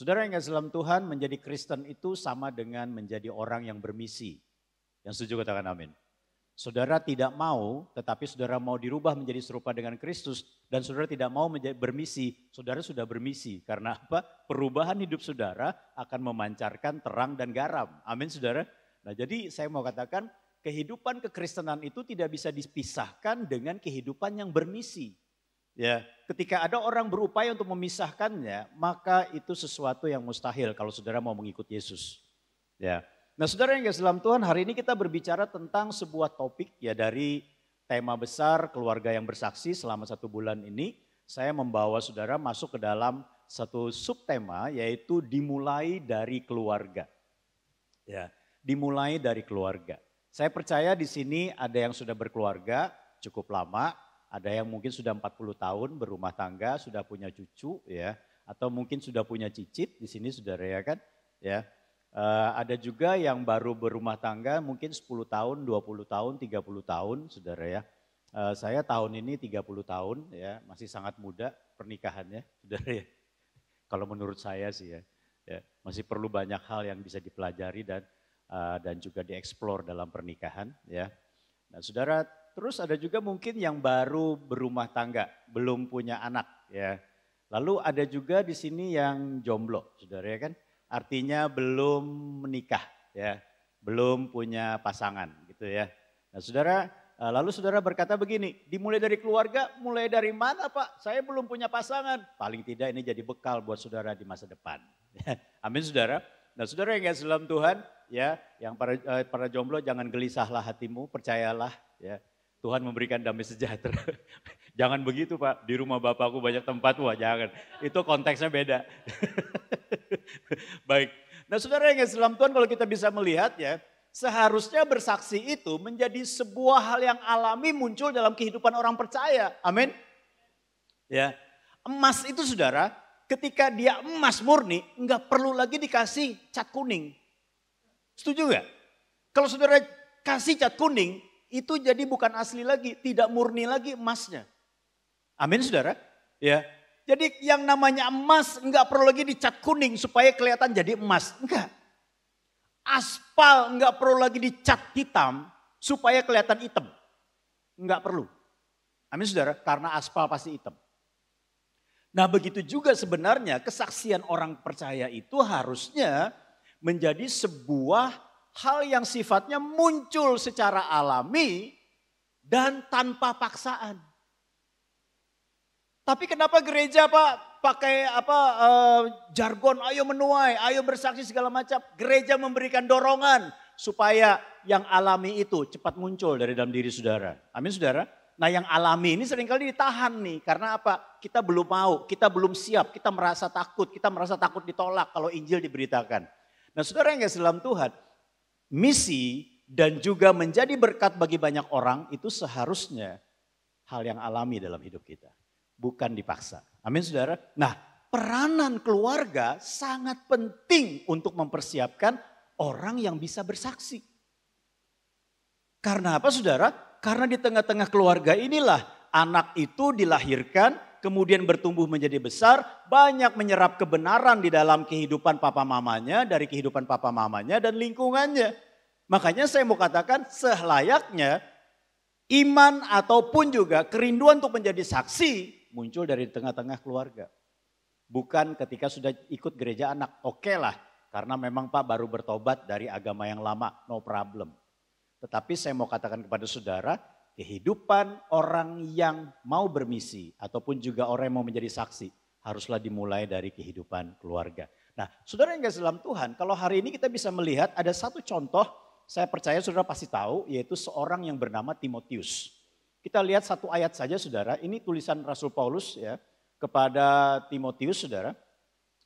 Saudara yang kasih dalam Tuhan, menjadi Kristen itu sama dengan menjadi orang yang bermisi. Yang setuju katakan amin. Saudara tidak mau, tetapi saudara mau dirubah menjadi serupa dengan Kristus. Dan saudara tidak mau menjadi bermisi, saudara sudah bermisi. Karena apa? Perubahan hidup saudara akan memancarkan terang dan garam. Amin saudara. Nah jadi saya mau katakan, kehidupan kekristenan itu tidak bisa dipisahkan dengan kehidupan yang bermisi. Ya, ketika ada orang berupaya untuk memisahkannya, maka itu sesuatu yang mustahil kalau saudara mau mengikut Yesus. Ya. Nah, saudara yang kasih dalam Tuhan, hari ini kita berbicara tentang sebuah topik ya dari tema besar keluarga yang bersaksi selama 1 bulan ini. Saya membawa saudara masuk ke dalam satu subtema yaitu dimulai dari keluarga. Ya, dimulai dari keluarga. Saya percaya di sini ada yang sudah berkeluarga cukup lama. Ada yang mungkin sudah 40 tahun berumah tangga, sudah punya cucu ya, atau mungkin sudah punya cicit di sini saudara ya kan, ya. Ada juga yang baru berumah tangga mungkin 10 tahun, 20 tahun, 30 tahun saudara ya. Saya tahun ini 30 tahun ya, masih sangat muda pernikahannya saudara ya. Kalau menurut saya sih ya, masih perlu banyak hal yang bisa dipelajari dan juga dieksplor dalam pernikahan ya. Nah saudara, terus ada juga mungkin yang baru berumah tangga, belum punya anak ya. Lalu ada juga di sini yang jomblo, saudara ya kan. Artinya belum menikah ya, belum punya pasangan gitu ya. Nah saudara, lalu saudara berkata begini, dimulai dari keluarga, mulai dari mana Pak? Saya belum punya pasangan. Paling tidak ini jadi bekal buat saudara di masa depan. Amin saudara. Nah saudara yang kasih dalam Tuhan ya, yang para jomblo jangan gelisahlah hatimu, percayalah ya. Tuhan memberikan damai sejahtera. Jangan begitu Pak, di rumah Bapakku banyak tempat, wah jangan. Itu konteksnya beda. Baik, nah saudara yang kasih dalam Tuhan kalau kita bisa melihat ya, seharusnya bersaksi itu menjadi sebuah hal yang alami muncul dalam kehidupan orang percaya. Amin. Ya, emas itu saudara, ketika dia emas murni, enggak perlu lagi dikasih cat kuning. Setuju gak? Kalau saudara kasih cat kuning, itu jadi bukan asli lagi, tidak murni lagi emasnya. Amin saudara. Ya. Jadi yang namanya emas enggak perlu lagi dicat kuning supaya kelihatan jadi emas. Enggak. Aspal enggak perlu lagi dicat hitam supaya kelihatan hitam. Enggak perlu. Amin saudara, karena aspal pasti hitam. Nah begitu juga sebenarnya kesaksian orang percaya itu harusnya menjadi sebuah hal yang sifatnya muncul secara alami dan tanpa paksaan. Tapi kenapa gereja Pak pakai jargon ayo menuai, ayo bersaksi segala macam. Gereja memberikan dorongan supaya yang alami itu cepat muncul dari dalam diri saudara. Amin saudara. Nah yang alami ini seringkali ditahan nih. Karena apa? Kita belum mau, kita belum siap, kita merasa takut ditolak kalau Injil diberitakan. Nah saudara yang kasih dalam Tuhan, misi dan juga menjadi berkat bagi banyak orang itu seharusnya hal yang alami dalam hidup kita. Bukan dipaksa. Amin saudara. Nah peranan keluarga sangat penting untuk mempersiapkan orang yang bisa bersaksi. Karena apa saudara? Karena di tengah-tengah keluarga inilah anak itu dilahirkan, kemudian bertumbuh menjadi besar, banyak menyerap kebenaran di dalam kehidupan papa mamanya, dari kehidupan papa mamanya dan lingkungannya. Makanya saya mau katakan selayaknya iman ataupun juga kerinduan untuk menjadi saksi muncul dari tengah-tengah keluarga. Bukan ketika sudah ikut gereja anak, oke lah. Karena memang Pak baru bertobat dari agama yang lama, no problem. Tetapi saya mau katakan kepada saudara, kehidupan orang yang mau bermisi ataupun juga orang yang mau menjadi saksi haruslah dimulai dari kehidupan keluarga. Nah saudara yang kasih dalam Tuhan, kalau hari ini kita bisa melihat ada satu contoh, saya percaya saudara pasti tahu, yaitu seorang yang bernama Timotius. Kita lihat satu ayat saja saudara, ini tulisan Rasul Paulus ya kepada Timotius saudara.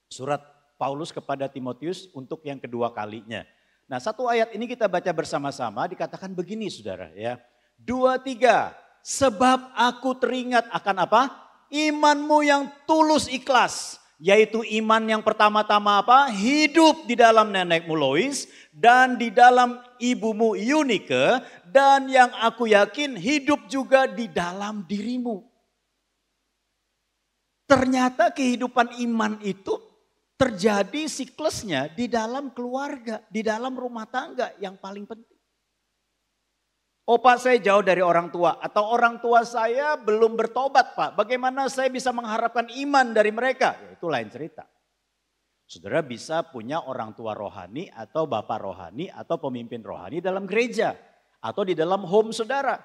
Surat Paulus kepada Timotius untuk yang kedua kalinya. Nah, satu ayat ini kita baca bersama-sama, dikatakan begini saudara ya. 2, 3, sebab aku teringat akan apa? Imanmu yang tulus ikhlas. Yaitu iman yang pertama-tama apa? Hidup di dalam nenekmu Lois dan di dalam ibumu Eunike. Dan yang aku yakin hidup juga di dalam dirimu. Ternyata kehidupan iman itu terjadi siklusnya di dalam keluarga, di dalam rumah tangga yang paling penting. Oh Pak, saya jauh dari orang tua atau orang tua saya belum bertobat Pak. Bagaimana saya bisa mengharapkan iman dari mereka? Ya, itu lain cerita. Saudara bisa punya orang tua rohani atau bapak rohani atau pemimpin rohani dalam gereja atau di dalam home saudara.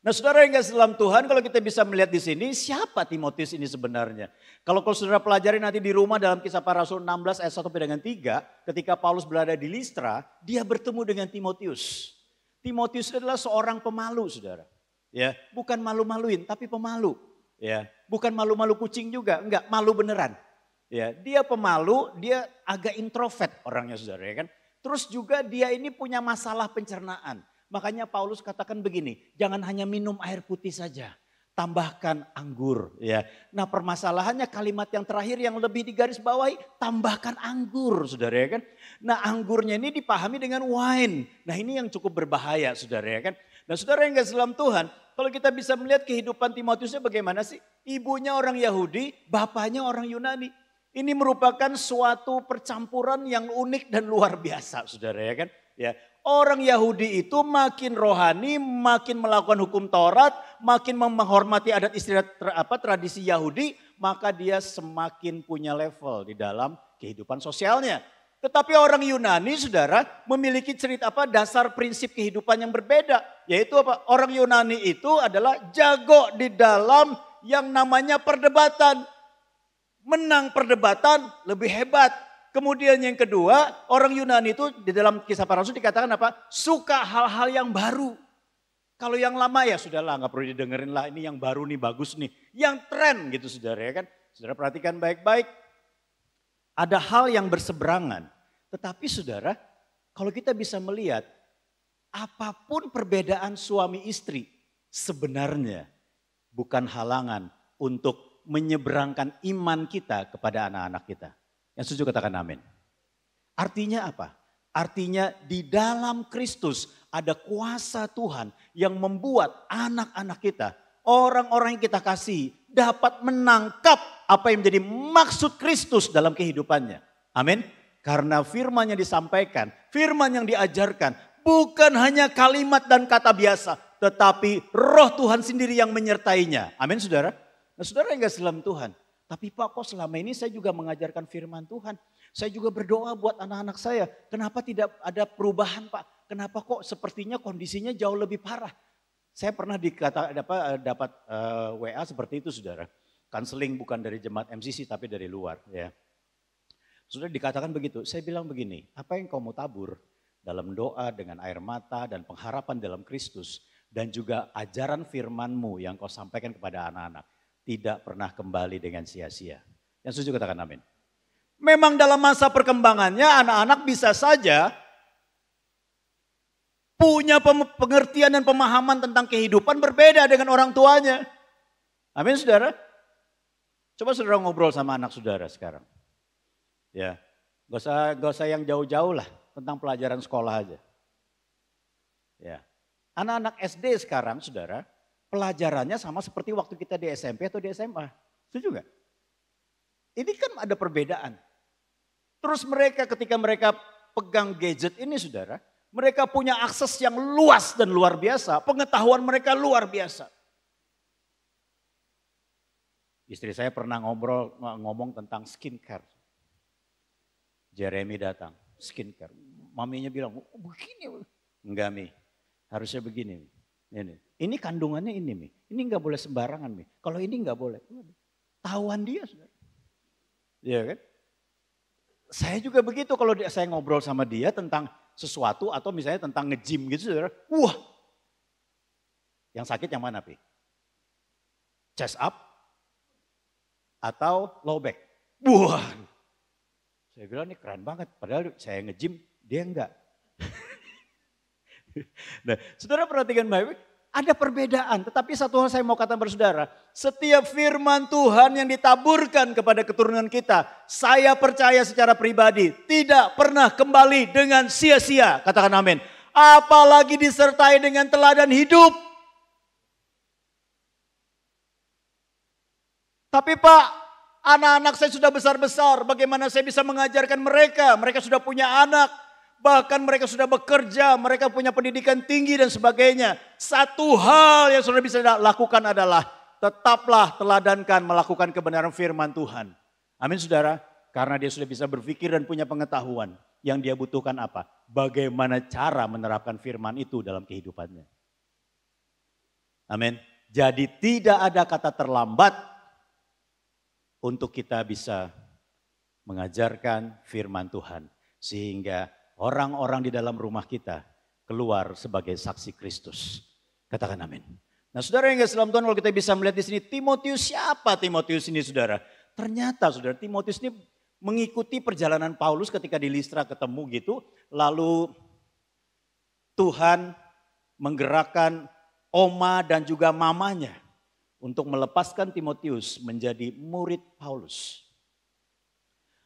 Nah saudara yang kasih dalam Tuhan, kalau kita bisa melihat di sini, siapa Timotius ini sebenarnya? Kalau saudara pelajari nanti di rumah dalam Kisah Para Rasul 16 ayat 1 dengan 3, ketika Paulus berada di Listra, dia bertemu dengan Timotius. Timotius adalah seorang pemalu saudara. Ya, bukan malu-maluin tapi pemalu. Ya, bukan malu-malu kucing juga, enggak, malu beneran. Ya, dia pemalu, dia agak introvert orangnya saudara ya kan. Terus juga dia ini punya masalah pencernaan. Makanya Paulus katakan begini, jangan hanya minum air putih saja, tambahkan anggur. Ya, nah permasalahannya kalimat yang terakhir yang lebih digarisbawahi, tambahkan anggur, saudara ya kan. Nah anggurnya ini dipahami dengan wine. Nah ini yang cukup berbahaya, saudara ya kan. Nah saudara yang kasih dalam Tuhan, kalau kita bisa melihat kehidupan Timotiusnya bagaimana sih? Ibunya orang Yahudi, bapaknya orang Yunani. Ini merupakan suatu percampuran yang unik dan luar biasa, saudara ya kan. Ya, orang Yahudi itu makin rohani, makin melakukan hukum Taurat, makin menghormati adat istiadat tradisi Yahudi, maka dia semakin punya level di dalam kehidupan sosialnya. Tetapi orang Yunani, saudara, memiliki dasar prinsip kehidupan yang berbeda, yaitu apa? Orang Yunani itu adalah jago di dalam yang namanya perdebatan. Menang perdebatan lebih hebat. Kemudian yang kedua, orang Yunani itu di dalam Kisah Para Rasul dikatakan apa? Suka hal-hal yang baru. Kalau yang lama ya sudahlah, nggak perlu didengerin lah. Ini yang baru nih, bagus nih. Yang tren gitu saudara ya kan. Saudara perhatikan baik-baik. Ada hal yang berseberangan. Tetapi saudara, kalau kita bisa melihat, apapun perbedaan suami istri, sebenarnya bukan halangan untuk menyeberangkan iman kita kepada anak-anak kita. Yang setuju katakan amin. Artinya apa? Artinya di dalam Kristus ada kuasa Tuhan yang membuat anak-anak kita, orang-orang yang kita kasih dapat menangkap apa yang menjadi maksud Kristus dalam kehidupannya. Amin. Karena firman yang disampaikan, firman yang diajarkan bukan hanya kalimat dan kata biasa, tetapi roh Tuhan sendiri yang menyertainya. Amin saudara. Nah saudara yang gak dalam Tuhan, tapi Pak kok selama ini saya juga mengajarkan firman Tuhan. Saya juga berdoa buat anak-anak saya. Kenapa tidak ada perubahan Pak? Kenapa kok sepertinya kondisinya jauh lebih parah? Saya pernah dapat WA seperti itu saudara. Counseling bukan dari jemaat MCC tapi dari luar ya. Sudah dikatakan begitu, saya bilang begini, apa yang kau mau tabur dalam doa dengan air mata dan pengharapan dalam Kristus dan juga ajaran firman-Mu yang kau sampaikan kepada anak-anak. Tidak pernah kembali dengan sia-sia. Yang setuju katakan amin. Memang dalam masa perkembangannya anak-anak bisa saja punya pengertian dan pemahaman tentang kehidupan berbeda dengan orang tuanya. Amin saudara. Coba saudara ngobrol sama anak saudara sekarang. Ya, gak usah yang jauh-jauh lah tentang pelajaran sekolah aja. Ya, anak-anak SD sekarang saudara, pelajarannya sama seperti waktu kita di SMP atau di SMA. Setuju gak? Ini kan ada perbedaan. Terus mereka ketika mereka pegang gadget ini saudara, mereka punya akses yang luas dan luar biasa. Pengetahuan mereka luar biasa. Istri saya pernah ngomong tentang skincare. Jeremy datang, skincare. Maminya bilang, oh, begini. Enggak Mi, harusnya begini. Ini kandungannya ini Mi. Ini enggak boleh sembarangan Mi. Kalau ini enggak boleh. Tahuan dia saudara. Iya kan? Saya juga begitu kalau saya ngobrol sama dia tentang sesuatu atau misalnya tentang nge-gym gitu saudara. Wah, yang sakit yang mana Pi? Chest up atau low back? Wah, saya bilang ini keren banget. Padahal saya nge-gym Dia enggak. Nah, saudara perhatikan baik, ada perbedaan. Tetapi satu hal saya mau katakan kepada saudara, setiap firman Tuhan yang ditaburkan kepada keturunan kita, saya percaya secara pribadi tidak pernah kembali dengan sia-sia. Katakan amin. Apalagi disertai dengan teladan hidup. Tapi Pak, anak-anak saya sudah besar-besar, bagaimana saya bisa mengajarkan mereka? Mereka sudah punya anak. Bahkan mereka sudah bekerja, mereka punya pendidikan tinggi dan sebagainya. Satu hal yang saudara bisa lakukan adalah tetaplah teladankan melakukan kebenaran firman Tuhan. Amin saudara, karena dia sudah bisa berpikir dan punya pengetahuan. Yang dia butuhkan apa? Bagaimana cara menerapkan firman itu dalam kehidupannya. Amin. Jadi tidak ada kata terlambat untuk kita bisa mengajarkan firman Tuhan. Sehingga orang-orang di dalam rumah kita keluar sebagai saksi Kristus. Katakan amin. Nah saudara yang gak dalam Tuhan, kalau kita bisa melihat di sini Timotius, siapa Timotius ini saudara? Ternyata saudara Timotius ini mengikuti perjalanan Paulus ketika di Listra ketemu gitu. Lalu Tuhan menggerakkan oma dan juga mamanya untuk melepaskan Timotius menjadi murid Paulus.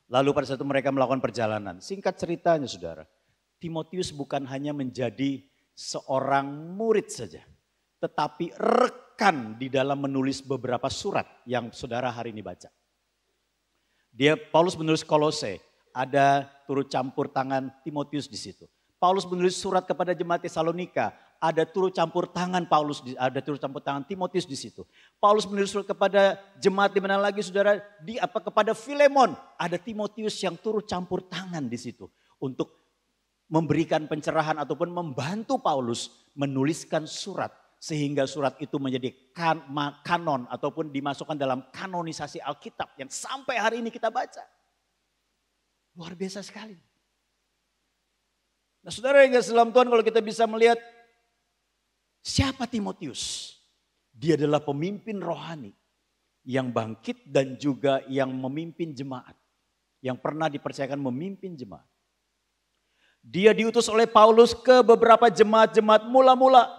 Lalu pada saat itu mereka melakukan perjalanan. Singkat ceritanya saudara, Timotius bukan hanya menjadi seorang murid saja. Tetapi rekan di dalam menulis beberapa surat yang saudara hari ini baca. Paulus menulis Kolose, ada turut campur tangan Timotius di situ. Paulus menulis surat kepada jemaat Tesalonika, ada turut campur tangan Timotius di situ. Paulus menulis surat kepada jemaat di mana lagi saudara, kepada Filemon, ada Timotius yang turut campur tangan di situ untuk memberikan pencerahan ataupun membantu Paulus menuliskan surat sehingga surat itu menjadi kanon ataupun dimasukkan dalam kanonisasi Alkitab yang sampai hari ini kita baca. Luar biasa sekali. Nah saudara yang dalam Tuhan, kalau kita bisa melihat siapa Timotius? Dia adalah pemimpin rohani yang bangkit dan juga yang memimpin jemaat. Yang pernah dipercayakan memimpin jemaat. Dia diutus oleh Paulus ke beberapa jemaat-jemaat mula-mula.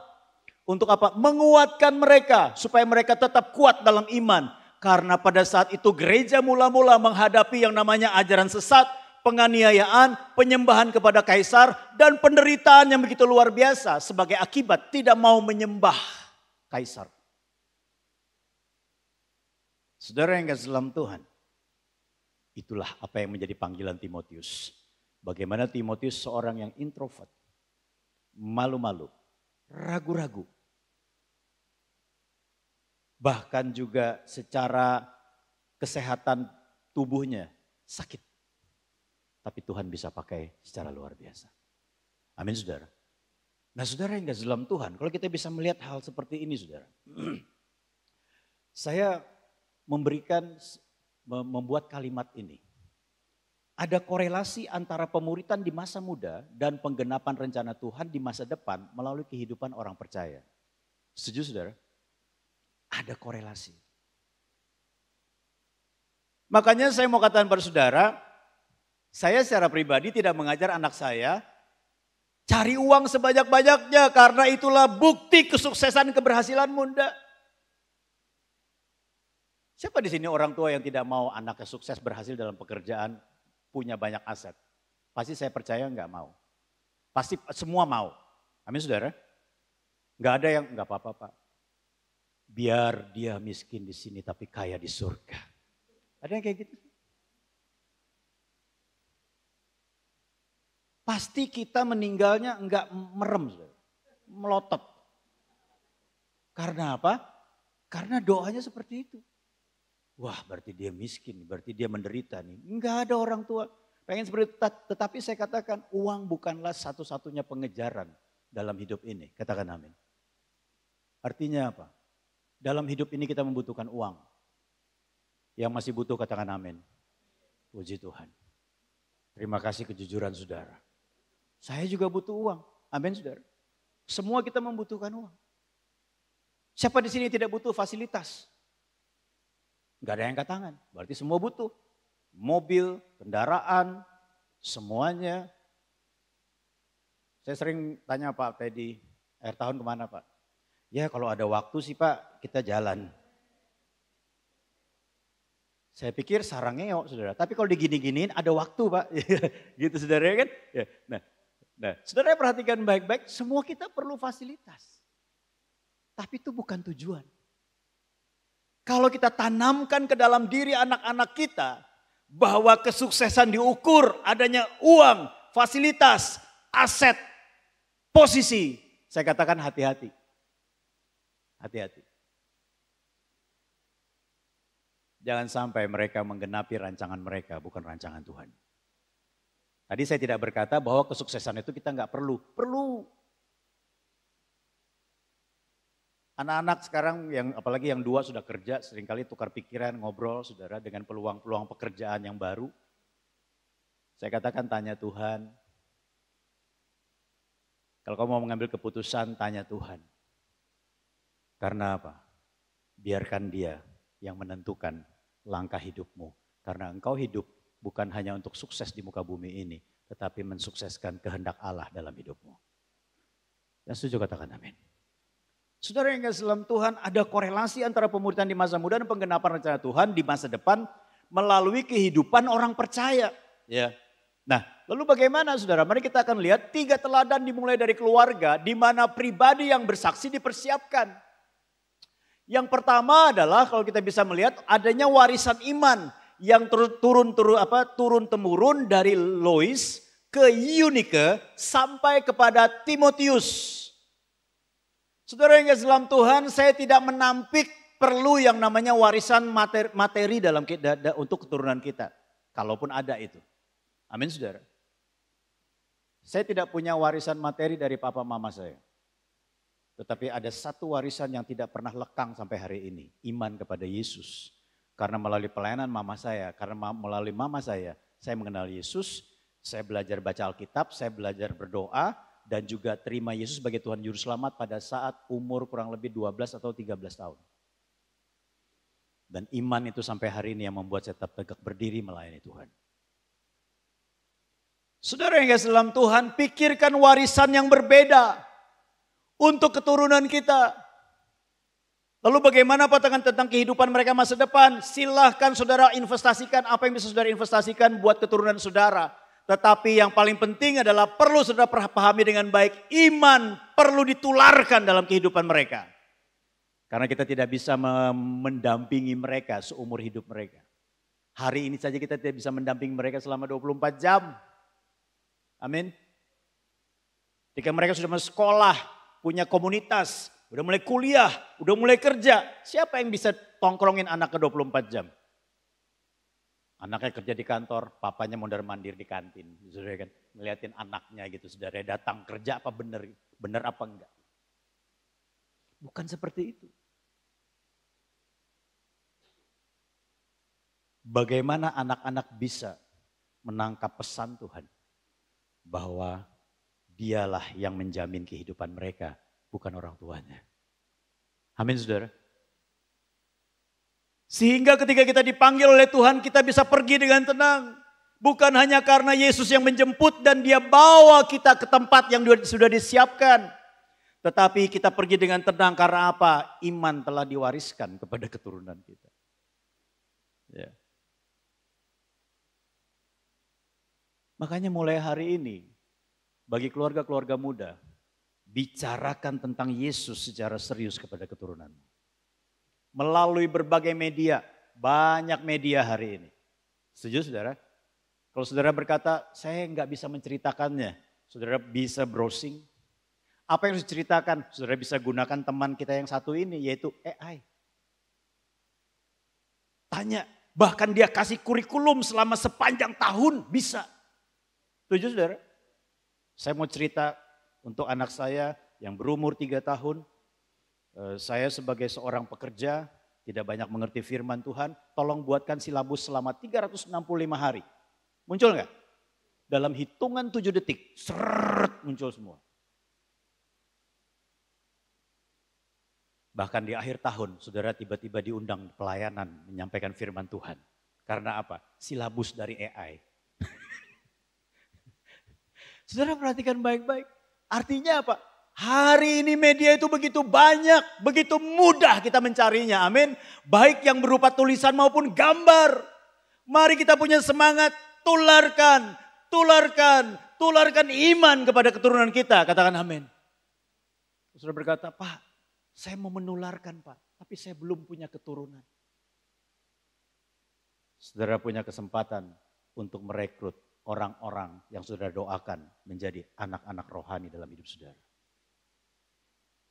Untuk apa? Menguatkan mereka supaya mereka tetap kuat dalam iman. Karena pada saat itu gereja mula-mula menghadapi yang namanya ajaran sesat, penganiayaan, penyembahan kepada kaisar, dan penderitaan yang begitu luar biasa sebagai akibat tidak mau menyembah kaisar. Saudara yang kasih dalam Tuhan, itulah apa yang menjadi panggilan Timotius. Bagaimana Timotius seorang yang introvert, malu-malu, ragu-ragu. Bahkan juga secara kesehatan tubuhnya sakit. Tapi Tuhan bisa pakai secara luar biasa. Amin saudara. Nah saudara yang kasih dalam Tuhan, kalau kita bisa melihat hal seperti ini saudara. Saya membuat kalimat ini. Ada korelasi antara pemuritan di masa muda dan penggenapan rencana Tuhan di masa depan melalui kehidupan orang percaya. Setuju saudara? Ada korelasi. Makanya saya mau katakan pada saudara, saya secara pribadi tidak mengajar anak saya cari uang sebanyak-banyaknya karena itulah bukti kesuksesan keberhasilan muda. Siapa di sini orang tua yang tidak mau anaknya sukses berhasil dalam pekerjaan, punya banyak aset? Pasti saya percaya enggak mau. Pasti semua mau. Amin saudara? Enggak ada yang enggak apa-apa Pak. Biar dia miskin di sini tapi kaya di surga. Ada yang kayak gitu? Pasti kita meninggalnya enggak merem, melotot. Karena apa? Karena doanya seperti itu. Wah berarti dia miskin, berarti dia menderita nih. Enggak ada orang tua pengen seperti itu. Tetapi saya katakan uang bukanlah satu-satunya pengejaran dalam hidup ini. Katakan amin. Artinya apa? Dalam hidup ini kita membutuhkan uang. Yang masih butuh katakan amin. Puji Tuhan. Terima kasih kejujuran saudara. Saya juga butuh uang. Amin saudara. Semua kita membutuhkan uang. Siapa di sini tidak butuh fasilitas? Enggak ada yang angkat tangan. Berarti semua butuh. Mobil, kendaraan, semuanya. Saya sering tanya Pak Teddy, akhir tahun kemana Pak? Ya kalau ada waktu sih Pak, kita jalan. Saya pikir sarangnya saudara, tapi kalau digini-giniin ada waktu Pak. Gitu saudara kan. Ya, nah, saudara perhatikan baik-baik, semua kita perlu fasilitas. Tapi itu bukan tujuan. Kalau kita tanamkan ke dalam diri anak-anak kita, bahwa kesuksesan diukur adanya uang, fasilitas, aset, posisi. Saya katakan hati-hati. Hati-hati. Jangan sampai mereka menggenapi rancangan mereka, bukan rancangan Tuhan. Tadi saya tidak berkata bahwa kesuksesan itu kita nggak perlu. Perlu. Anak-anak sekarang yang apalagi yang dua sudah kerja, seringkali tukar pikiran, ngobrol saudara dengan peluang-peluang pekerjaan yang baru. Saya katakan tanya Tuhan. Kalau kamu mau mengambil keputusan, tanya Tuhan. Karena apa? Biarkan Dia yang menentukan langkah hidupmu. Karena engkau hidup bukan hanya untuk sukses di muka bumi ini, tetapi mensukseskan kehendak Allah dalam hidupmu. Yang setuju katakan amin. Saudara yang kasih dalam Tuhan, ada korelasi antara pemuridan di masa muda dan penggenapan rencana Tuhan di masa depan melalui kehidupan orang percaya. Ya. Nah, lalu bagaimana saudara? Mari kita akan lihat 3 teladan dimulai dari keluarga di mana pribadi yang bersaksi dipersiapkan. Yang pertama adalah kalau kita bisa melihat adanya warisan iman yang turun-temurun dari Lois ke Eunike sampai kepada Timotius. Saudara yang kasih dalam Tuhan, saya tidak menampik perlu yang namanya warisan materi dalam untuk keturunan kita. Kalaupun ada itu. Amin saudara. Saya tidak punya warisan materi dari papa mama saya. Tetapi ada satu warisan yang tidak pernah lekang sampai hari ini. Iman kepada Yesus. Karena melalui pelayanan mama saya, karena melalui mama saya mengenal Yesus. Saya belajar baca Alkitab, saya belajar berdoa. Dan juga terima Yesus sebagai Tuhan Juru Selamat pada saat umur kurang lebih 12 atau 13 tahun. Dan iman itu sampai hari ini yang membuat saya tetap tegak berdiri melayani Tuhan. Saudara yang kasih dalam Tuhan, pikirkan warisan yang berbeda untuk keturunan kita. Lalu bagaimana pandangan tentang kehidupan mereka masa depan? Silahkan saudara investasikan apa yang bisa saudara investasikan buat keturunan saudara. Tetapi yang paling penting adalah perlu saudara pahami dengan baik, iman perlu ditularkan dalam kehidupan mereka. Karena kita tidak bisa mendampingi mereka seumur hidup mereka. Hari ini saja kita tidak bisa mendampingi mereka selama 24 jam. Amin. Ketika mereka sudah masuk sekolah, punya komunitas, udah mulai kuliah, udah mulai kerja. Siapa yang bisa tongkrongin anak ke 24 jam? Anaknya kerja di kantor, papanya mondar-mandir di kantin. Saudara kan ngeliatin anaknya gitu, saudara datang kerja apa benar apa enggak. Bukan seperti itu. Bagaimana anak-anak bisa menangkap pesan Tuhan bahwa Dialah yang menjamin kehidupan mereka, bukan orang tuanya. Amin saudara. Sehingga ketika kita dipanggil oleh Tuhan, kita bisa pergi dengan tenang. Bukan hanya karena Yesus yang menjemput dan Dia bawa kita ke tempat yang sudah disiapkan. Tetapi kita pergi dengan tenang karena apa? Iman telah diwariskan kepada keturunan kita. Ya. Makanya mulai hari ini, bagi keluarga-keluarga muda, bicarakan tentang Yesus secara serius kepada keturunanmu. Melalui berbagai media, banyak media hari ini. Setuju saudara? Kalau saudara berkata, saya nggak bisa menceritakannya. Saudara bisa browsing. Apa yang harus diceritakan? Saudara bisa gunakan teman kita yang satu ini, yaitu AI. Tanya, bahkan dia kasih kurikulum selama sepanjang tahun, bisa. Setuju saudara? Saya mau cerita untuk anak saya yang berumur 3 tahun. Saya sebagai seorang pekerja tidak banyak mengerti firman Tuhan. Tolong buatkan silabus selama 365 hari. Muncul nggak? Dalam hitungan 7 detik, seret muncul semua. Bahkan di akhir tahun, saudara tiba-tiba diundang pelayanan menyampaikan firman Tuhan. Karena apa? Silabus dari AI. Saudara perhatikan baik-baik. Artinya apa? Hari ini media itu begitu banyak, begitu mudah kita mencarinya. Amin. Baik yang berupa tulisan maupun gambar. Mari kita punya semangat, tularkan, tularkan, tularkan iman kepada keturunan kita. Katakan amin. Saudara berkata, Pak, saya mau menularkan Pak, tapi saya belum punya keturunan. Saudara punya kesempatan untuk merekrut orang-orang yang saudara doakan menjadi anak-anak rohani dalam hidup saudara.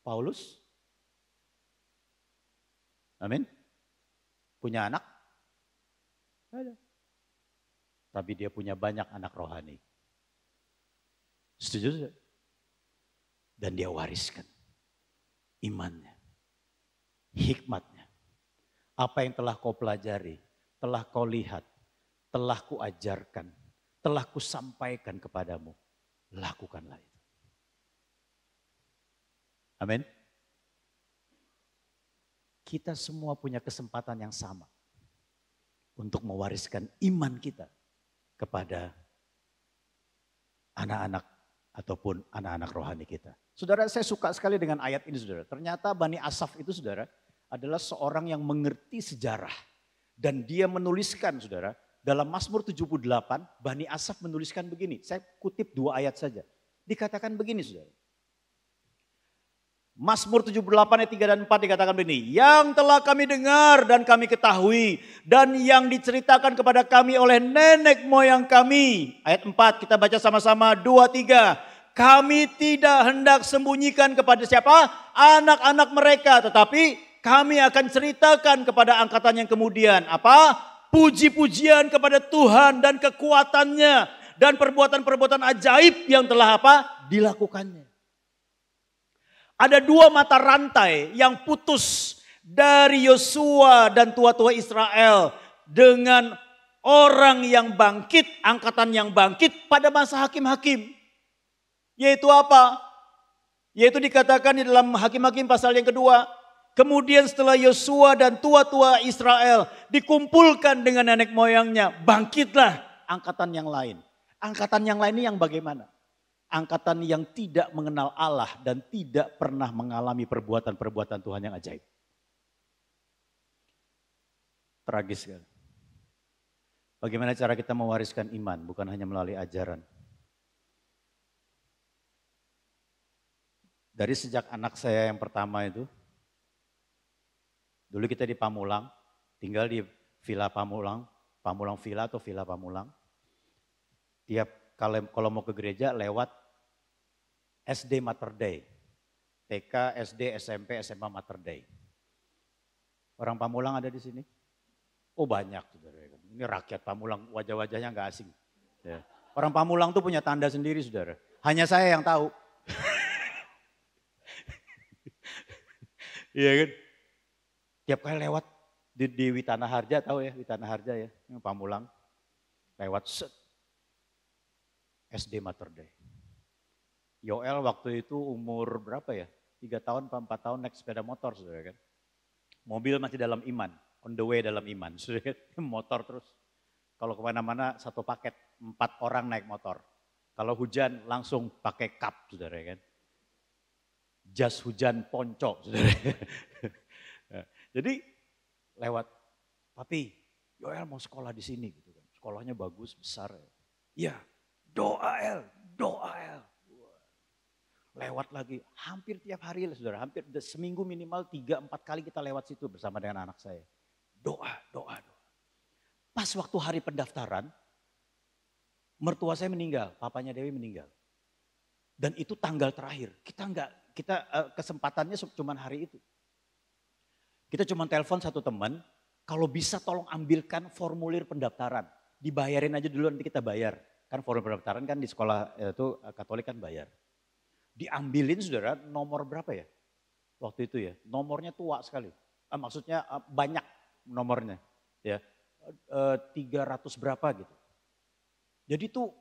Paulus, amin, punya anak? Ada. Tapi dia punya banyak anak rohani. Setuju? Dan dia wariskan imannya, hikmatnya. Apa yang telah kau pelajari, telah kau lihat, telah kuajarkan, telah kusampaikan kepadamu. Lakukanlah itu. Amin. Kita semua punya kesempatan yang sama untuk mewariskan iman kita kepada anak-anak ataupun anak-anak rohani kita. Saudara, saya suka sekali dengan ayat ini saudara. Ternyata Bani Asaf itu saudara adalah seorang yang mengerti sejarah. Dan dia menuliskan saudara, dalam Mazmur 78 Bani Asaf menuliskan begini. Saya kutip 2 ayat saja. Dikatakan begini saudara. Mazmur 78 ayat 3 dan 4 dikatakan begini. Yang telah kami dengar dan kami ketahui. Dan yang diceritakan kepada kami oleh nenek moyang kami. Ayat 4 kita baca sama-sama 2, 3. Kami tidak hendak sembunyikan kepada siapa? Anak-anak mereka. Tetapi kami akan ceritakan kepada angkatan yang kemudian. Apa? Puji-pujian kepada Tuhan dan kekuatannya. Dan perbuatan-perbuatan ajaib yang telah apa? Dilakukannya. Ada 2 mata rantai yang putus dari Yosua dan tua-tua Israel dengan orang yang bangkit, angkatan yang bangkit pada masa hakim-hakim. Yaitu apa? Yaitu dikatakan di dalam Hakim-Hakim pasal yang kedua. Kemudian setelah Yosua dan tua-tua Israel dikumpulkan dengan nenek moyangnya, bangkitlah angkatan yang lain. Angkatan yang lain ini yang bagaimana? Angkatan yang tidak mengenal Allah dan tidak pernah mengalami perbuatan-perbuatan Tuhan yang ajaib. Tragis kan? Bagaimana cara kita mewariskan iman bukan hanya melalui ajaran. Dari sejak anak saya yang pertama itu, dulu kita di Pamulang, tinggal di Villa Pamulang, Pamulang Villa atau Villa Pamulang. Tiap kalau mau ke gereja lewat SD Mater Dei. TK, SD, SMP, SMA Mater Dei. Orang Pamulang ada di sini? Oh banyak. Saudara. Ini rakyat Pamulang, wajah-wajahnya gak asing. Ya. Orang Pamulang tuh punya tanda sendiri saudara. Hanya saya yang tahu. Iya kan? Tiap kali lewat di Witana Harja, tahu ya Witana Harja ya, Pamulang. Lewat set. SD Mater Dei. Yoel waktu itu umur berapa ya? 3 tahun, 4 tahun naik sepeda motor saudara kan. Mobil masih dalam iman, on the way dalam iman. Saudara kan? Motor terus. Kalau kemana-mana 1 paket, 4 orang naik motor. Kalau hujan langsung pakai cup saudara kan. Jas hujan ponco saudara. Jadi lewat, papi Yoel mau sekolah di sini gitu kan. Sekolahnya bagus, besar ya. Iya. Doa El. Lewat lagi, hampir tiap hari lah saudara, hampir seminggu minimal 3-4 kali kita lewat situ bersama dengan anak saya. Doa. Pas waktu hari pendaftaran, mertua saya meninggal, papanya Dewi meninggal. Dan itu tanggal terakhir, kita kesempatannya cuma hari itu. Kita cuma telepon satu teman, kalau bisa tolong ambilkan formulir pendaftaran. Dibayarin aja dulu nanti kita bayar. Kan formulir pendaftaran kan di sekolah itu Katolik kan bayar. Diambilin saudara nomor berapa ya? Waktu itu ya, nomornya tua sekali. Maksudnya banyak nomornya. Ya, 300 berapa gitu. Jadi tuh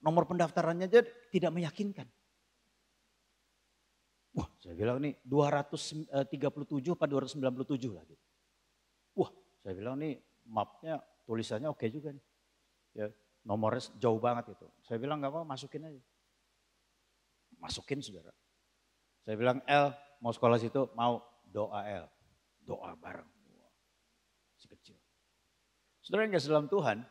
nomor pendaftarannya aja tidak meyakinkan. Wah saya bilang nih 237 apa 297 lah gitu. Wah saya bilang nih mapnya tulisannya oke juga nih. Ya, nomornya jauh banget itu. Saya bilang gak apa masukin aja. masukin saudara. Saya bilang, El mau sekolah situ, mau doa El. Doa bareng. Si kecil. Saudara yang kasih dalam Tuhan,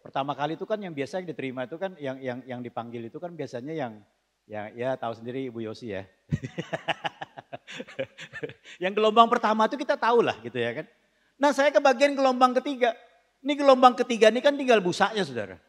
pertama kali itu kan yang biasa yang diterima itu kan yang dipanggil itu kan biasanya yang ya tahu sendiri Ibu Yosi ya. Yang gelombang pertama itu kita tahu lah gitu ya kan. Nah saya ke bagian gelombang ketiga. Ini gelombang ketiga ini kan tinggal busanya saudara.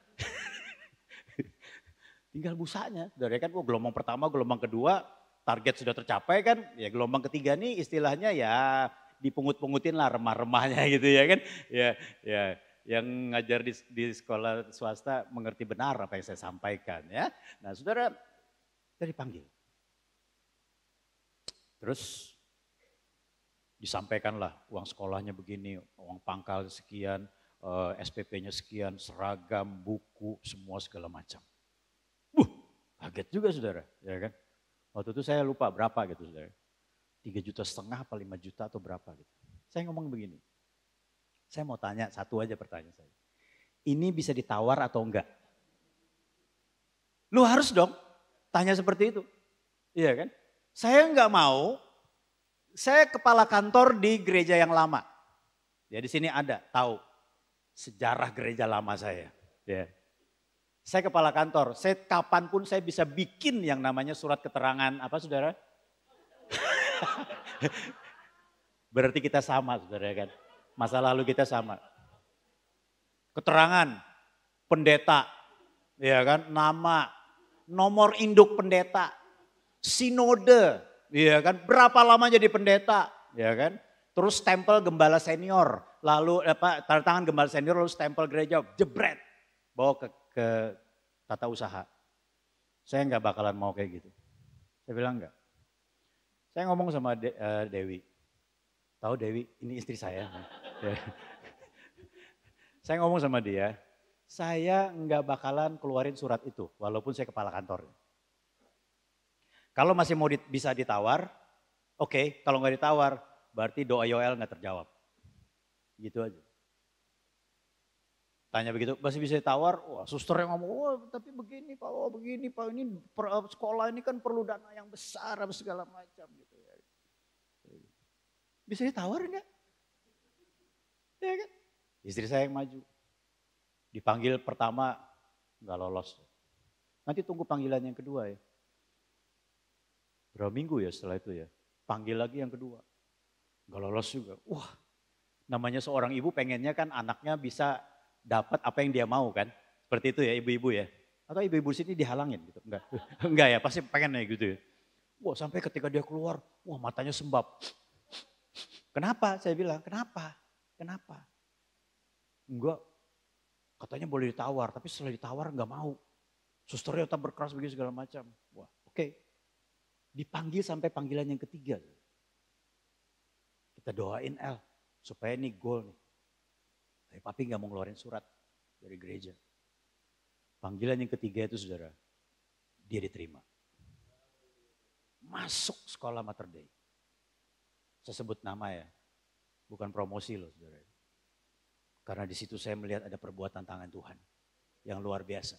Tinggal busanya saudara kan. Gelombang pertama, gelombang kedua target sudah tercapai kan. Ya gelombang ketiga ini istilahnya ya dipungut-pungutin lah remah-remahnya gitu ya kan. Ya yang ngajar di sekolah swasta mengerti benar apa yang saya sampaikan ya. Nah saudara kita dipanggil. Terus disampaikanlah uang sekolahnya begini, uang pangkal sekian, SPP-nya sekian, seragam, buku, semua segala macam. Kaget juga saudara, ya kan. Waktu itu saya lupa berapa gitu saudara. 3,5 juta apa 5 juta atau berapa gitu. Saya ngomong begini, saya mau tanya satu aja pertanyaan saya. Ini bisa ditawar atau enggak? Lu harus dong tanya seperti itu, iya kan. Saya enggak mau, saya kepala kantor di gereja yang lama. Ya di sini ada, tahu sejarah gereja lama saya. Ya. Saya kepala kantor, saya kapanpun saya bisa bikin yang namanya surat keterangan, apa saudara? Berarti kita sama saudara kan, masa lalu kita sama. Keterangan, pendeta, ya kan, nama, nomor induk pendeta, sinode, ya kan, berapa lama jadi pendeta, ya kan. Terus stempel gembala senior, lalu tanda tangan gembala senior, lalu stempel gereja, jebret, bawa ke tata usaha. Saya nggak bakalan mau kayak gitu. Saya bilang enggak. Saya ngomong sama Dewi, tahu Dewi, ini istri saya. Saya ngomong sama dia, saya nggak bakalan keluarin surat itu, walaupun saya kepala kantor. Kalau masih mau bisa ditawar, oke. Kalau nggak ditawar, berarti doa Yoel nggak terjawab. Gitu aja. Tanya begitu, masih bisa ditawar, wah suster yang ngomong, wah tapi begini Pak, wah begini Pak, ini sekolah ini kan perlu dana yang besar, segala macam gitu ya. Bisa ditawar enggak? Ya kan? Istri saya yang maju. Dipanggil pertama, nggak lolos. Nanti tunggu panggilan yang kedua ya. Berapa minggu ya setelah itu ya, panggil lagi yang kedua. Nggak lolos juga. Wah, namanya seorang ibu pengennya kan anaknya bisa dapat apa yang dia mau kan. Seperti itu ya ibu-ibu ya. Atau ibu-ibu sini dihalangin gitu. Enggak, enggak ya pasti pengennya gitu ya. Wah sampai ketika dia keluar, wah matanya sembab. Kenapa? Saya bilang, kenapa? Kenapa? Enggak, katanya boleh ditawar, tapi setelah ditawar enggak mau. Susternya tetap berkeras begitu segala macam. Wah oke. Dipanggil sampai panggilan yang ketiga. Kita doain El, supaya ini goal nih. Tapi papi gak mau ngeluarin surat dari gereja. Panggilan yang ketiga itu saudara, dia diterima. Masuk sekolah Mater Dei. Saya sebut nama ya, bukan promosi loh saudara. Karena di situ saya melihat ada perbuatan tangan Tuhan yang luar biasa.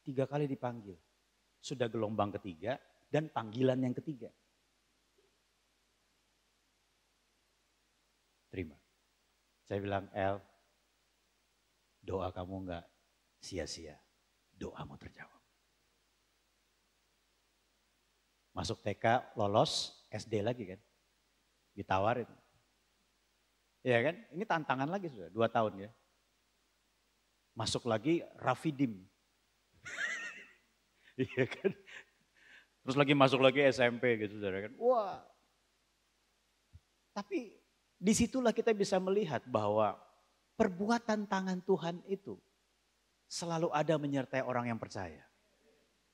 3 kali dipanggil, sudah gelombang ketiga dan panggilan yang ketiga. Terima. Saya bilang, El, doa kamu enggak sia-sia, doamu terjawab. Masuk TK, lolos, SD lagi kan, ditawarin. Iya kan, ini tantangan lagi sudah, 2 tahun ya. Masuk lagi Rafidim. Iya kan, terus lagi masuk lagi SMP gitu saudara kan. Wah, tapi disitulah kita bisa melihat bahwa perbuatan tangan Tuhan itu selalu ada menyertai orang yang percaya.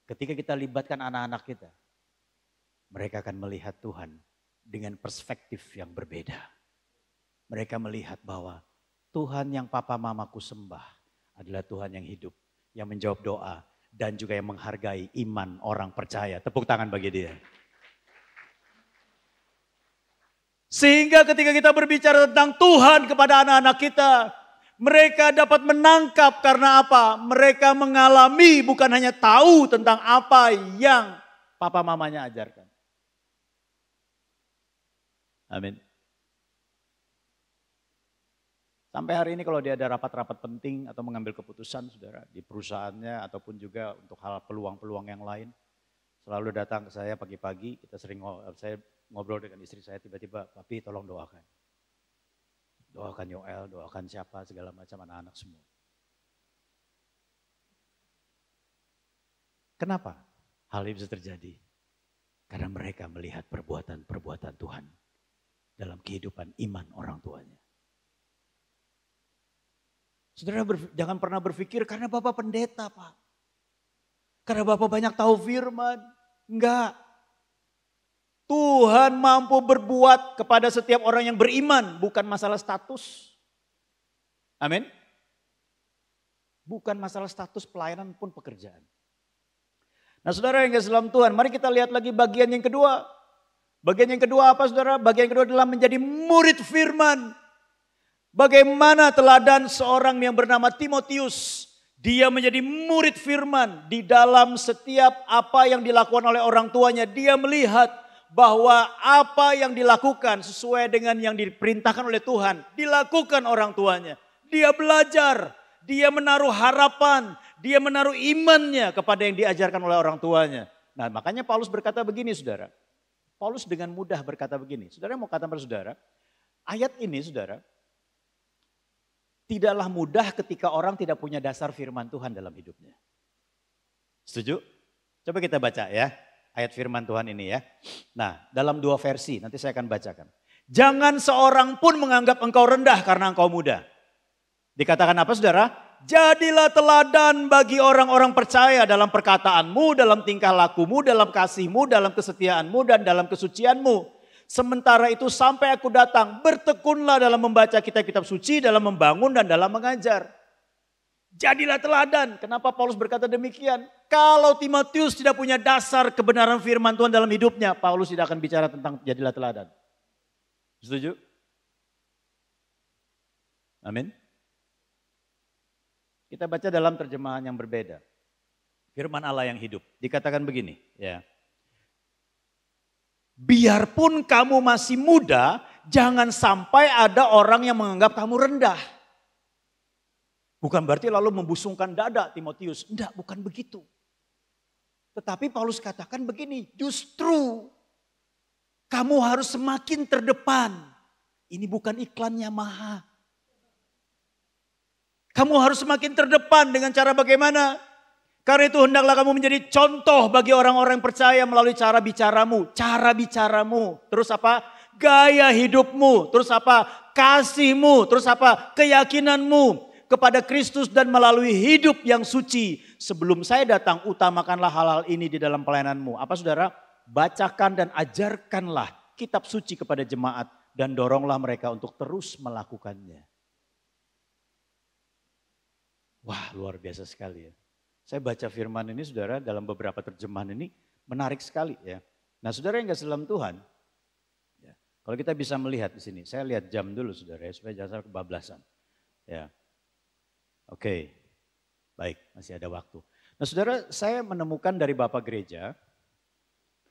Ketika kita libatkan anak-anak kita, mereka akan melihat Tuhan dengan perspektif yang berbeda. Mereka melihat bahwa Tuhan yang papa mamaku sembah adalah Tuhan yang hidup, yang menjawab doa dan juga yang menghargai iman orang percaya. Tepuk tangan bagi dia. Sehingga ketika kita berbicara tentang Tuhan kepada anak-anak kita, Mereka dapat menangkap karena apa? Mereka mengalami, bukan hanya tahu tentang apa yang papa mamanya ajarkan. Amin. Sampai hari ini kalau dia ada rapat-rapat penting atau mengambil keputusan, saudara, di perusahaannya ataupun juga untuk hal peluang-peluang yang lain, selalu datang ke saya pagi-pagi, saya ngobrol dengan istri saya, tiba-tiba, papi tolong doakan. Doakan Yoel, doakan siapa, segala macam anak-anak semua. Kenapa hal ini bisa terjadi? Karena mereka melihat perbuatan-perbuatan Tuhan dalam kehidupan iman orang tuanya. Saudara jangan pernah berpikir karena Bapak pendeta Pak. Karena Bapak banyak tahu firman. Enggak. Tuhan mampu berbuat kepada setiap orang yang beriman, bukan masalah status. Amin. Bukan masalah status pelayanan pun pekerjaan. Nah saudara yang kasih dalam Tuhan, mari kita lihat lagi bagian yang kedua. Bagian yang kedua apa saudara? Bagian yang kedua adalah menjadi murid firman. Bagaimana teladan seorang yang bernama Timotius. Dia menjadi murid firman di dalam setiap apa yang dilakukan oleh orang tuanya. Dia melihat bahwa apa yang dilakukan sesuai dengan yang diperintahkan oleh Tuhan, dilakukan orang tuanya. Dia belajar, dia menaruh harapan, dia menaruh imannya kepada yang diajarkan oleh orang tuanya. Nah makanya Paulus berkata begini saudara. Paulus dengan mudah berkata begini. Saudara mau kata pada saudara, ayat ini saudara, tidaklah mudah ketika orang tidak punya dasar firman Tuhan dalam hidupnya. Setuju? Coba kita baca ya. Ayat firman Tuhan ini ya. Nah dalam dua versi nanti saya akan bacakan. Jangan seorang pun menganggap engkau rendah karena engkau muda. Dikatakan apa saudara? Jadilah teladan bagi orang-orang percaya dalam perkataanmu, dalam tingkah lakumu, dalam kasihmu, dalam kesetiaanmu dan dalam kesucianmu. Sementara itu sampai aku datang bertekunlah dalam membaca kitab-kitab suci, dalam membangun dan dalam mengajar. Jadilah teladan. Kenapa Paulus berkata demikian? Kalau Timotius tidak punya dasar kebenaran firman Tuhan dalam hidupnya, Paulus tidak akan bicara tentang jadilah teladan. Setuju? Amin. Kita baca dalam terjemahan yang berbeda. Firman Allah yang hidup. Dikatakan begini, ya. Biarpun kamu masih muda, jangan sampai ada orang yang menganggap kamu rendah. Bukan berarti lalu membusungkan dada Timotius. Enggak, bukan begitu. Tetapi Paulus katakan begini, justru kamu harus semakin terdepan. Ini bukan iklan Yamaha. Kamu harus semakin terdepan dengan cara bagaimana? Karena itu hendaklah kamu menjadi contoh bagi orang-orang percaya melalui cara bicaramu. Cara bicaramu, terus apa? Gaya hidupmu, terus apa? Kasihmu, terus apa? Keyakinanmu kepada Kristus dan melalui hidup yang suci. Sebelum saya datang, utamakanlah hal-hal ini di dalam pelayananmu. Apa saudara? Bacakan dan ajarkanlah kitab suci kepada jemaat dan doronglah mereka untuk terus melakukannya. Wah, luar biasa sekali ya. Saya baca firman ini saudara dalam beberapa terjemahan ini menarik sekali ya. Nah saudara yang kasih dalam Tuhan, ya, kalau kita bisa melihat di sini, saya lihat jam dulu saudara ya, supaya jangan sampai kebablasan. Ya. Oke, baik, masih ada waktu. Nah saudara, saya menemukan dari Bapak Gereja,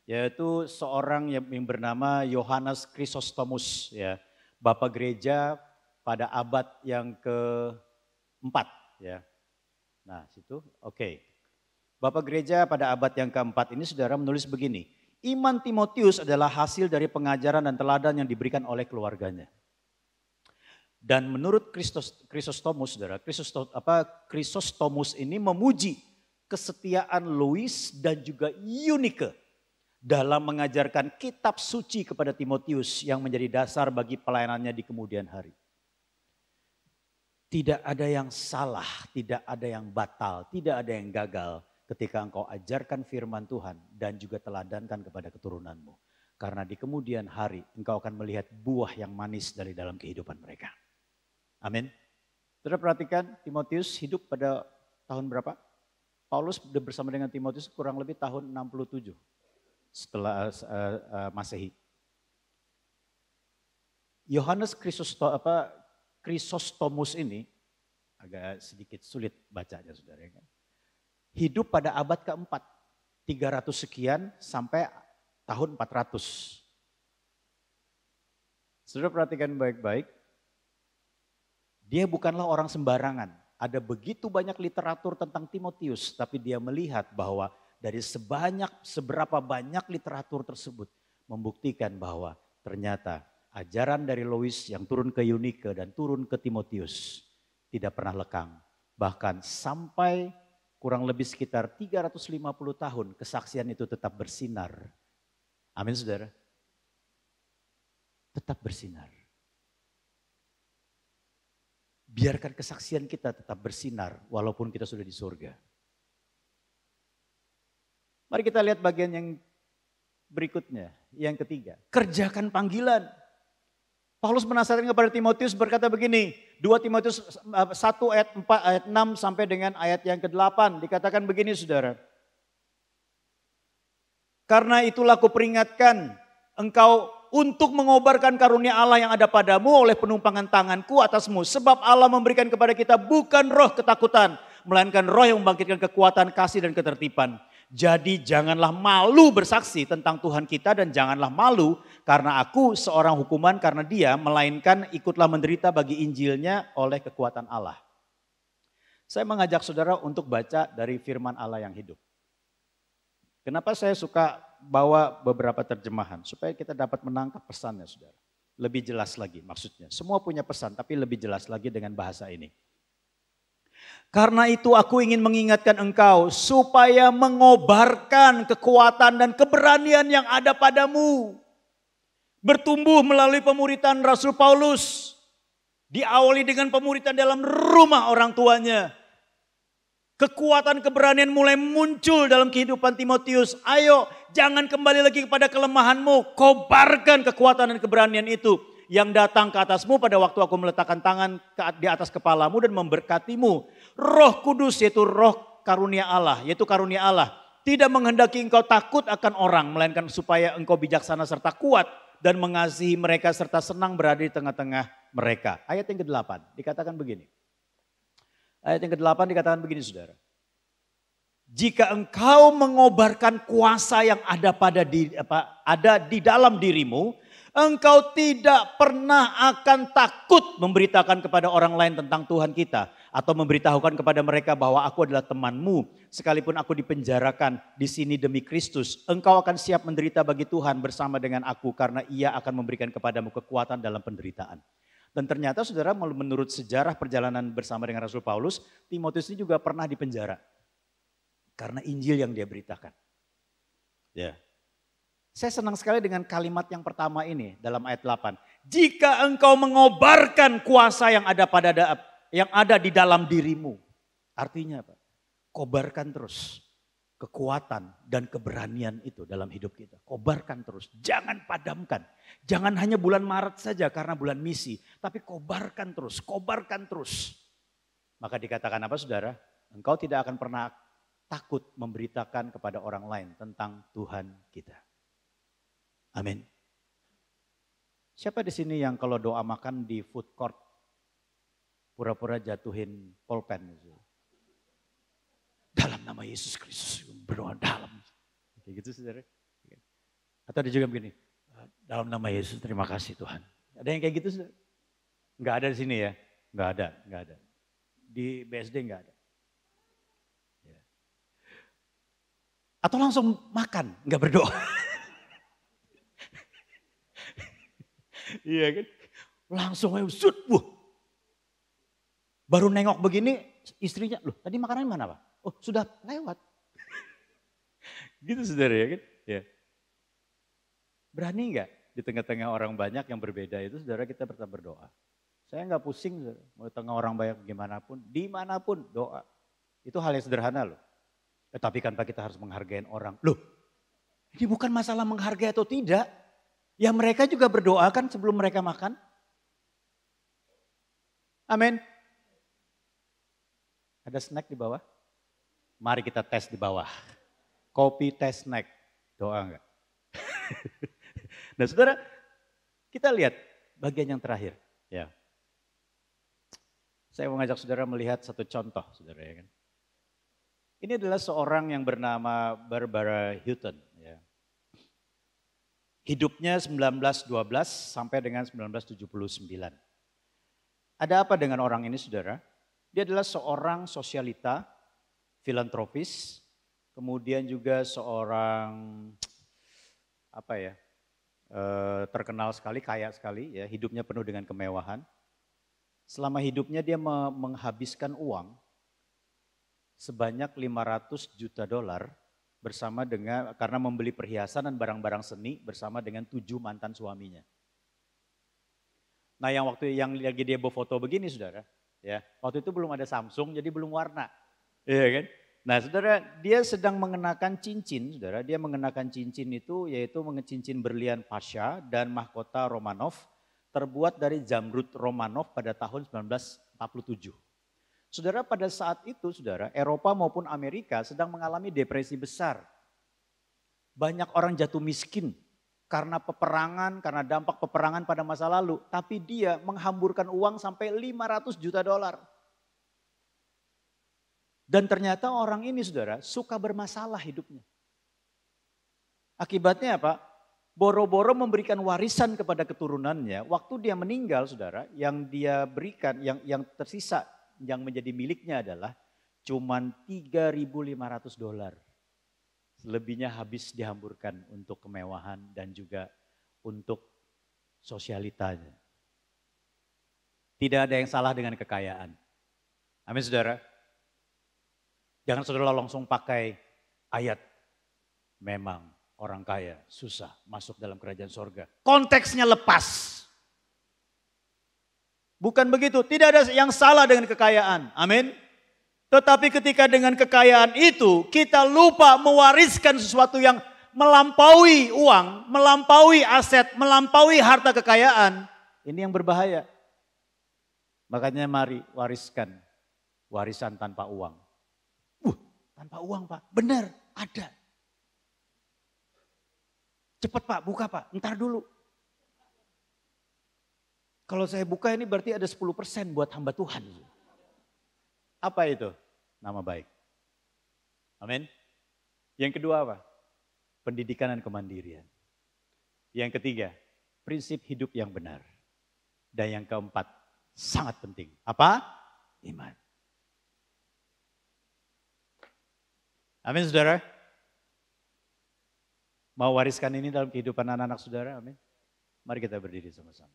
yaitu seorang yang bernama Yohanes Chrysostomus, ya, Bapak Gereja pada abad yang keempat, ya. Nah situ, oke. Bapak Gereja pada abad yang keempat ini saudara menulis begini, iman Timotius adalah hasil dari pengajaran dan teladan yang diberikan oleh keluarganya. Dan menurut Chrysostomus, saudara, Chrysostomus ini memuji kesetiaan Louis dan juga Eunike dalam mengajarkan kitab suci kepada Timotius yang menjadi dasar bagi pelayanannya di kemudian hari. Tidak ada yang salah, tidak ada yang batal, tidak ada yang gagal ketika engkau ajarkan firman Tuhan dan juga teladankan kepada keturunanmu. Karena di kemudian hari engkau akan melihat buah yang manis dari dalam kehidupan mereka. Amin. Saudara perhatikan Timotius hidup pada tahun berapa? Paulus bersama dengan Timotius kurang lebih tahun 67 setelah Masehi. Yohanes Chrysostomus ini agak sedikit sulit bacanya saudara. Hidup pada abad keempat, 300 sekian sampai tahun 400. Saudara perhatikan baik-baik, dia bukanlah orang sembarangan. Ada begitu banyak literatur tentang Timotius, tapi dia melihat bahwa dari seberapa banyak literatur tersebut membuktikan bahwa ternyata ajaran dari Lois yang turun ke Eunike dan turun ke Timotius tidak pernah lekang. Bahkan sampai kurang lebih sekitar 350 tahun kesaksian itu tetap bersinar. Amin saudara. Tetap bersinar. Biarkan kesaksian kita tetap bersinar walaupun kita sudah di surga. Mari kita lihat bagian yang berikutnya, yang ketiga. Kerjakan panggilan. Paulus menasihatkan kepada Timotius berkata begini, 2 Timotius 1 ayat 4 ayat 6 sampai dengan ayat yang ke-8 dikatakan begini saudara. Karena itulah kuperingatkan engkau untuk mengobarkan karunia Allah yang ada padamu oleh penumpangan tanganku atasmu. Sebab Allah memberikan kepada kita bukan roh ketakutan, melainkan roh yang membangkitkan kekuatan, kasih dan ketertiban. Jadi janganlah malu bersaksi tentang Tuhan kita dan janganlah malu karena aku seorang hukuman karena dia, melainkan ikutlah menderita bagi Injilnya oleh kekuatan Allah. Saya mengajak saudara untuk baca dari firman Allah yang hidup. Kenapa saya suka bawa beberapa terjemahan? Supaya kita dapat menangkap pesannya saudara. Lebih jelas lagi maksudnya. Semua punya pesan tapi lebih jelas lagi dengan bahasa ini. Karena itu aku ingin mengingatkan engkau supaya mengobarkan kekuatan dan keberanian yang ada padamu. Bertumbuh melalui pemuritan Rasul Paulus. Diawali dengan pemuritan dalam rumah orang tuanya. Kekuatan keberanian mulai muncul dalam kehidupan Timotius. Ayo jangan kembali lagi kepada kelemahanmu. Kobarkan kekuatan dan keberanian itu yang datang ke atasmu pada waktu aku meletakkan tangan di atas kepalamu dan memberkatimu. Roh Kudus yaitu roh karunia Allah, yaitu karunia Allah. Tidak menghendaki engkau takut akan orang, melainkan supaya engkau bijaksana serta kuat dan mengasihi mereka serta senang berada di tengah-tengah mereka. Ayat yang ke-8 dikatakan begini. Ayat yang ke-8 dikatakan begini saudara. Jika engkau mengobarkan kuasa yang ada di dalam dirimu, engkau tidak pernah akan takut memberitakan kepada orang lain tentang Tuhan kita. Atau memberitahukan kepada mereka bahwa aku adalah temanmu. Sekalipun aku dipenjarakan di sini demi Kristus. Engkau akan siap menderita bagi Tuhan bersama dengan aku. Karena ia akan memberikan kepadamu kekuatan dalam penderitaan. Dan ternyata saudara menurut sejarah perjalanan bersama dengan Rasul Paulus. Timotius ini juga pernah dipenjara. Karena Injil yang dia beritakan. Ya. Saya senang sekali dengan kalimat yang pertama ini dalam ayat 8. Jika engkau mengobarkan kuasa yang ada di dalam dirimu. Artinya apa? Kobarkan terus kekuatan dan keberanian itu dalam hidup kita. Kobarkan terus, jangan padamkan. Jangan hanya bulan Maret saja karena bulan misi. Tapi kobarkan terus, kobarkan terus. Maka dikatakan apa saudara? Engkau tidak akan pernah takut memberitakan kepada orang lain tentang Tuhan kita. Amin. Siapa di sini yang kalau doa makan di food court pura-pura jatuhin pulpen? Dalam nama Yesus Kristus berdoa dalam. Kayak gitu saudara. Atau ada juga begini. Dalam nama Yesus terima kasih Tuhan. Ada yang kayak gitu saudara? Enggak ada di sini ya? Enggak ada. Di BSD enggak ada. Atau langsung makan, enggak berdoa. Iya kan? Langsung aja baru nengok begini istrinya, loh tadi makanan mana Pak? Oh sudah lewat. Gitu saudara ya kan? Ya. Berani enggak di tengah-tengah orang banyak yang berbeda itu saudara kita tetap berdoa. Saya enggak pusing saudara. Mau di tengah orang banyak dimanapun doa. Itu hal yang sederhana loh. Tetapi kan Pak kita harus menghargai orang. Loh ini bukan masalah menghargai atau tidak. Ya mereka juga berdoa kan sebelum mereka makan. Amin. Ada snack di bawah? Mari kita tes di bawah. Kopi, tes, snack. Doa enggak? Nah saudara, kita lihat bagian yang terakhir. Ya. Saya mau ngajak saudara melihat satu contoh, saudara ya kan. Ini adalah seorang yang bernama Barbara Hutton. Ya. Hidupnya 1912 sampai dengan 1979. Ada apa dengan orang ini saudara? Dia adalah seorang sosialita, filantropis, kemudian juga seorang terkenal sekali, kaya sekali, ya, hidupnya penuh dengan kemewahan. Selama hidupnya dia menghabiskan uang sebanyak 500 juta dolar bersama dengan karena membeli perhiasan dan barang-barang seni bersama dengan 7 mantan suaminya. Nah, yang lagi dia bawa foto begini saudara, ya, waktu itu belum ada Samsung jadi belum warna. Iya kan? Nah, saudara, dia sedang mengenakan cincin, saudara, dia mengenakan cincin itu yaitu cincin berlian Pasha dan mahkota Romanov terbuat dari zamrud Romanov pada tahun 1947. Saudara, pada saat itu, saudara, Eropa maupun Amerika sedang mengalami depresi besar. Banyak orang jatuh miskin karena peperangan, karena dampak peperangan pada masa lalu. Tapi dia menghamburkan uang sampai 500 juta dolar. Dan ternyata orang ini, saudara, suka bermasalah hidupnya. Akibatnya apa? Boro-boro memberikan warisan kepada keturunannya. Waktu dia meninggal, saudara, yang dia berikan, yang tersisa, yang menjadi miliknya adalah cuman 3.500 dolar. Selebihnya habis dihamburkan untuk kemewahan dan juga untuk sosialitanya. Tidak ada yang salah dengan kekayaan. Amin saudara. Jangan saudara langsung pakai ayat. Memang orang kaya susah masuk dalam kerajaan sorga. Konteksnya lepas. Bukan begitu, tidak ada yang salah dengan kekayaan. Amin. Tetapi ketika dengan kekayaan itu kita lupa mewariskan sesuatu yang melampaui uang, melampaui aset, melampaui harta kekayaan. Ini yang berbahaya. Makanya mari wariskan warisan tanpa uang. Tanpa uang Pak, benar ada. Cepat Pak, buka Pak, ntar dulu. Kalau saya buka ini berarti ada 10% buat hamba Tuhan. Apa itu? Nama baik. Amin. Yang kedua apa? Pendidikan dan kemandirian. Yang ketiga, prinsip hidup yang benar. Dan yang keempat, sangat penting. Apa? Iman. Amin saudara. Mau wariskan ini dalam kehidupan anak-anak saudara? Amin. Mari kita berdiri sama-sama.